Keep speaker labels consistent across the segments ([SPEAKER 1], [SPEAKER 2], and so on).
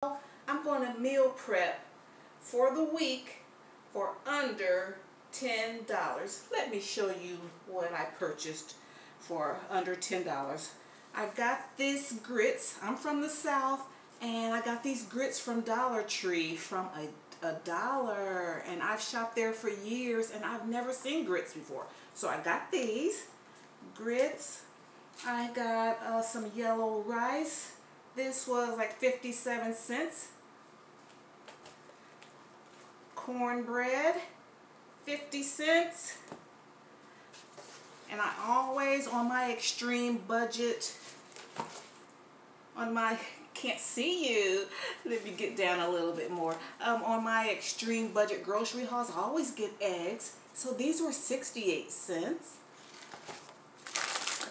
[SPEAKER 1] I'm going to meal prep for the week for under $10. Let me show you what I purchased for under $10. I got these grits. I'm from the South, and I got these grits from Dollar Tree from a dollar, and I've shopped there for years and I've never seen grits before. So I got these grits. I got some yellow rice. This was like 57 cents. Cornbread, 50 cents. And I always, on my extreme budget, on my, can't see you, let me get down a little bit more. On my extreme budget grocery hauls, I always get eggs. So these were 68 cents.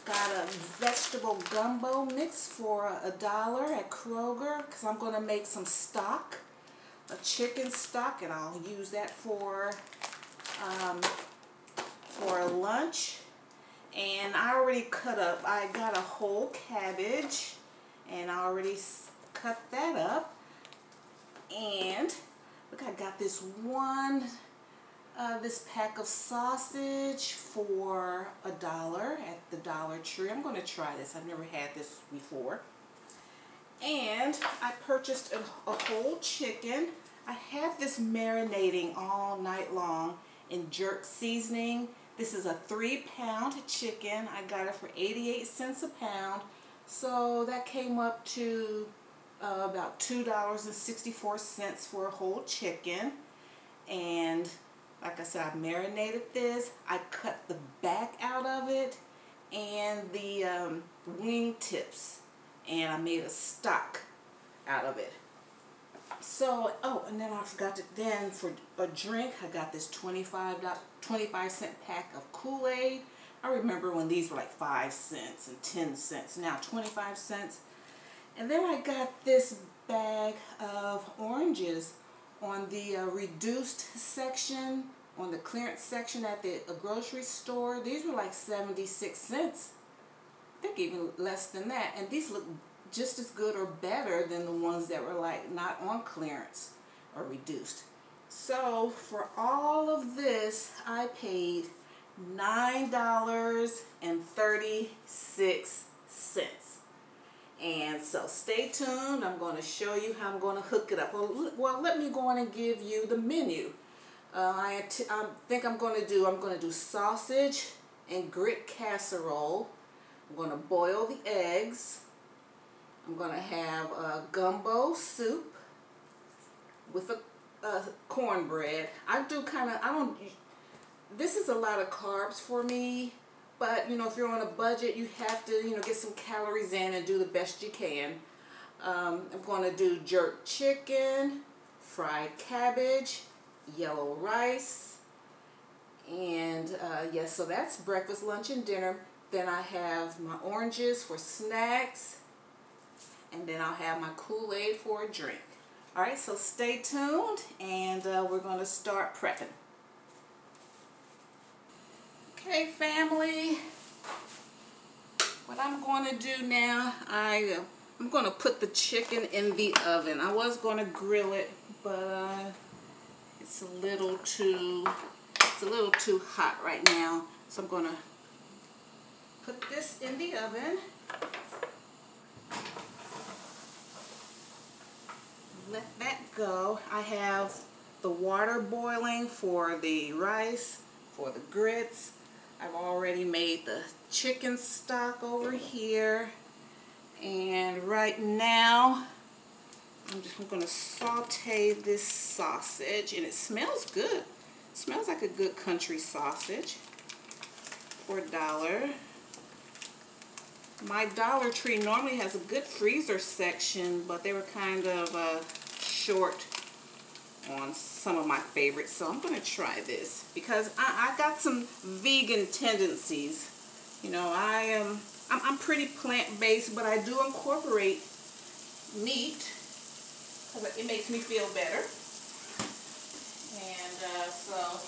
[SPEAKER 1] Got a vegetable gumbo mix for $1 at Kroger because I'm going to make some stock, a chicken stock, and I'll use that for lunch. And I already cut up, I got a whole cabbage and I already cut that up. And look, I got this this pack of sausage for $1 at the Dollar Tree. I'm going to try this. I've never had this before. And I purchased a whole chicken. I had this marinating all night long in jerk seasoning. This is a 3-pound chicken. I got it for 88 cents a pound. So that came up to about $2.64 for a whole chicken. And like I said, I marinated this. I cut the back out of it and the wing tips, and I made a stock out of it. So, oh, and then I forgot to, then for a drink, I got this 25-cent pack of Koolaid. I remember when these were like 5 cents and 10 cents, now 25 cents. And then I got this bag of oranges on the reduced section, on the clearance section at the grocery store. These were like 76 cents. I think even less than that. And these look just as good or better than the ones that were like not on clearance or reduced. So for all of this, I paid $9.36. And so stay tuned. I'm going to show you how I'm going to hook it up. Well, let me go on and give you the menu. I think I'm going to do sausage and grit casserole. I'm going to boil the eggs. I'm going to have a gumbo soup with a cornbread. This is a lot of carbs for me. But, you know, if you're on a budget, you have to, you know, get some calories in and do the best you can. I'm going to do jerk chicken, fried cabbage, yellow rice, and yes, so that's breakfast, lunch, and dinner. Then I have my oranges for snacks, and then I'll have my Kool-Aid for a drink. All right, so stay tuned, and we're going to start prepping. Okay, family, what I'm going to do now, I'm going to put the chicken in the oven. I was going to grill it, but it's a little too hot right now. So I'm going to put this in the oven. Let that go. I have the water boiling for the rice, for the grits. I've already made the chicken stock over here, and right now I'm going to saute this sausage, and it smells good. It smells like a good country sausage for $1. My Dollar Tree normally has a good freezer section, but they were kind of short on some of my favorites, so I'm going to try this because I got some vegan tendencies. You know, I'm pretty plant-based, but I do incorporate meat because it makes me feel better. And so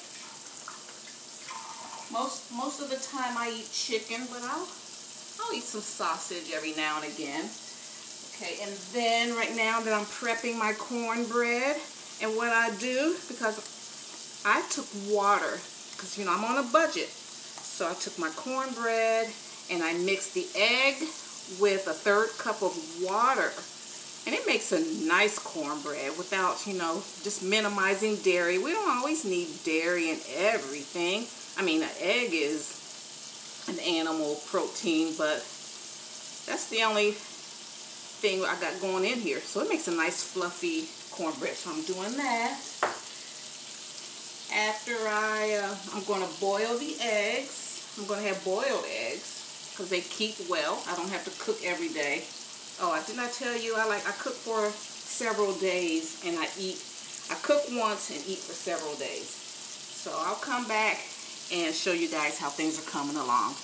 [SPEAKER 1] most of the time I eat chicken, but I'll eat some sausage every now and again. Okay, and then right now that I'm prepping my cornbread, and what I do, because I took water, because you know I'm on a budget, so I took my cornbread and I mixed the egg with a 1/3 cup of water, and it makes a nice cornbread without, you know, just minimizing dairy. We don't always need dairy in everything. I mean, an egg is an animal protein, but that's the only thing I got going in here. So it makes a nice fluffy cornbread. So I'm doing that. After I'm going to boil the eggs. I'm going to have boiled eggs because they keep well. I don't have to cook every day. Oh, didn't I tell you I cook for several days, and I cook once and eat for several days. So I'll come back and show you guys how things are coming along.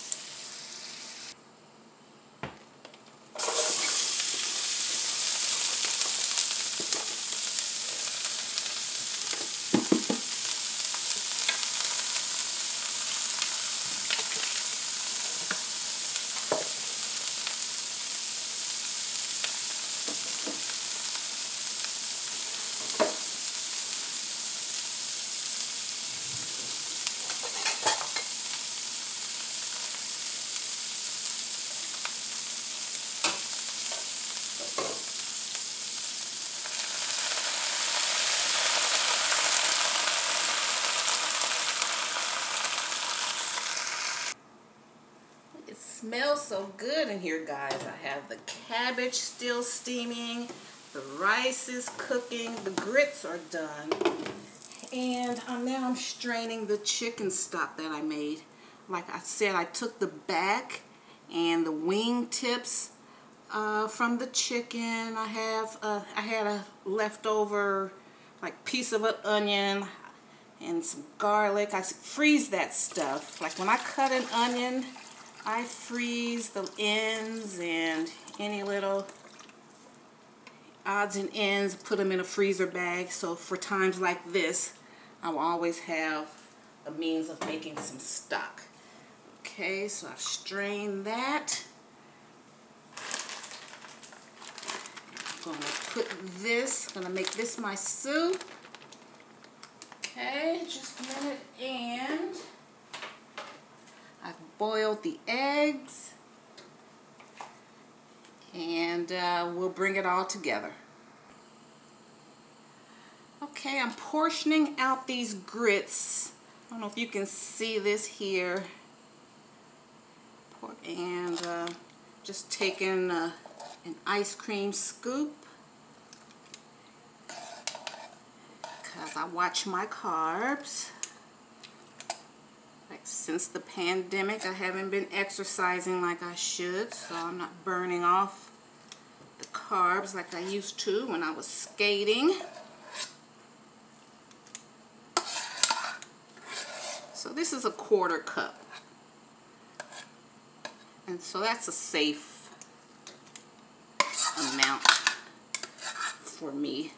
[SPEAKER 1] It smells so good in here, guys. I have the cabbage still steaming, the rice is cooking, the grits are done, and now I'm straining the chicken stock that I made. Like I said, I took the back and the wing tips from the chicken. I had a leftover like piece of an onion and some garlic. I freeze that stuff. Like when I cut an onion, I freeze the ends and any little odds and ends, put them in a freezer bag. So for times like this, I will always have a means of making some stock. Okay, so I've strained that. I'm going to put this, I'm going to make this my soup. Okay, just a minute, and I've boiled the eggs, and we'll bring it all together. Okay, I'm portioning out these grits. I don't know if you can see this here. And just taking an ice cream scoop, because I watch my carbs. Like since the pandemic, I haven't been exercising like I should, so I'm not burning off the carbs like I used to when I was skating. So this is a 1/4 cup. And so that's a safe amount for me.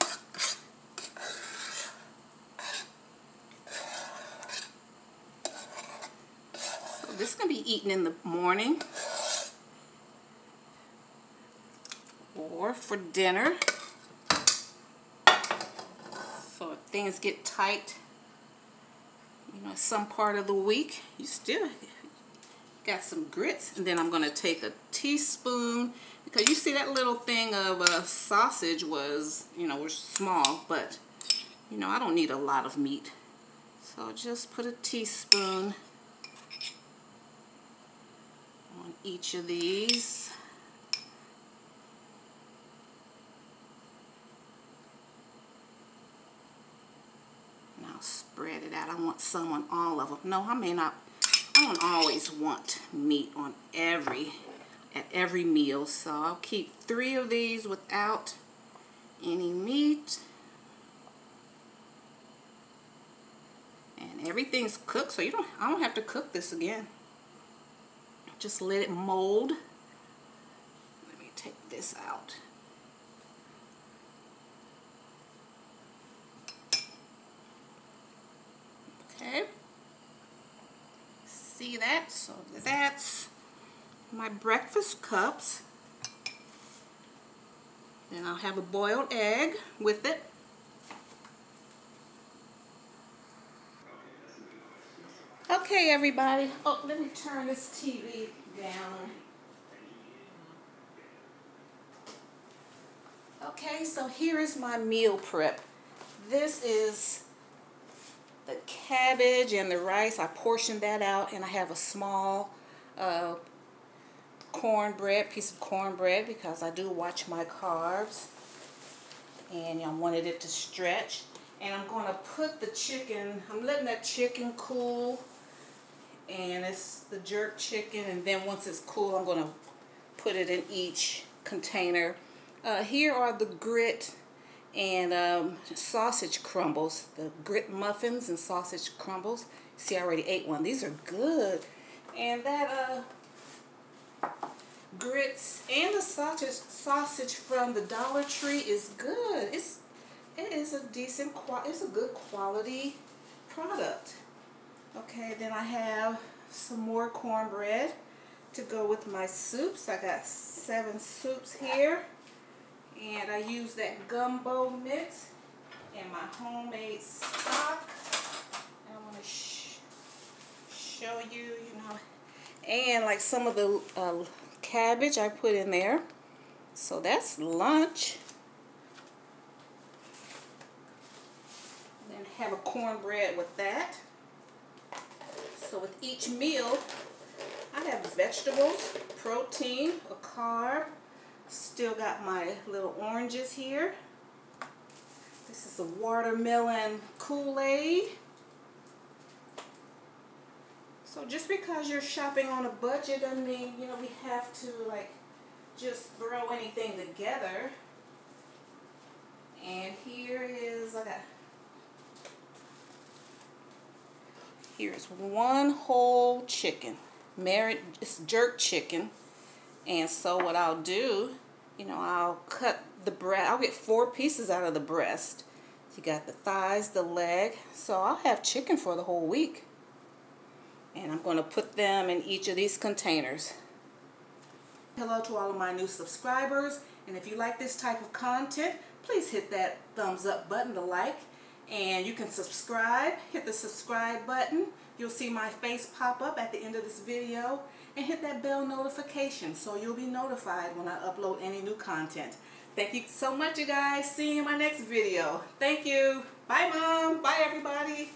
[SPEAKER 1] So this is going to be eaten in the morning or for dinner. So if things get tight, you know, some part of the week, you still got some grits. And then I'm going to take a teaspoon, because you see that little thing of sausage was, you know, was small, but you know, I don't need a lot of meat, so just put a teaspoon on each of these. And I'll spread it out. I want some on all of them. No, I don't always want meat on at every meal, so I'll keep 3 of these without any meat. And everything's cooked, so I don't have to cook this again. Just let it mold. Let me take this out. Okay. See that? So that's my breakfast cups. And I'll have a boiled egg with it. Okay, everybody. Oh, let me turn this TV down. Okay, so here is my meal prep. This is the cabbage and the rice. I portioned that out, and I have a small piece of cornbread, because I do watch my carbs, and I wanted it to stretch. And I'm going to put the chicken, I'm letting that chicken cool, and it's the jerk chicken, and then once it's cool, I'm going to put it in each container. Here are the grit and sausage crumbles, the grit muffins and sausage crumbles. See, I already ate one. These are good. And that grits and the sausage from the Dollar Tree is good. It is a decent it's a good quality product. Okay, then I have some more cornbread to go with my soups. I got 7 soups here. And I use that Gumbo mix and my homemade stock. And I want to show you, you know, and like some of the cabbage I put in there. So that's lunch. Then have a cornbread with that. So with each meal, I have vegetables, protein, a carb. Still got my little oranges here. This is a watermelon Koolaid. So just because you're shopping on a budget doesn't mean, you know, we have to like just throw anything together. And here's one whole chicken. It's jerk chicken. And so what I'll do, you know, I'll cut the breast. I'll get 4 pieces out of the breast. You got the thighs, the leg. So I'll have chicken for the whole week. And I'm going to put them in each of these containers. Hello to all of my new subscribers. And if you like this type of content, please hit that thumbs up button to like. And you can subscribe. Hit the subscribe button. You'll see my face pop up at the end of this video. And hit that bell notification so you'll be notified when I upload any new content. Thank you so much, you guys. See you in my next video. Thank you. Bye, Mom. Bye, everybody.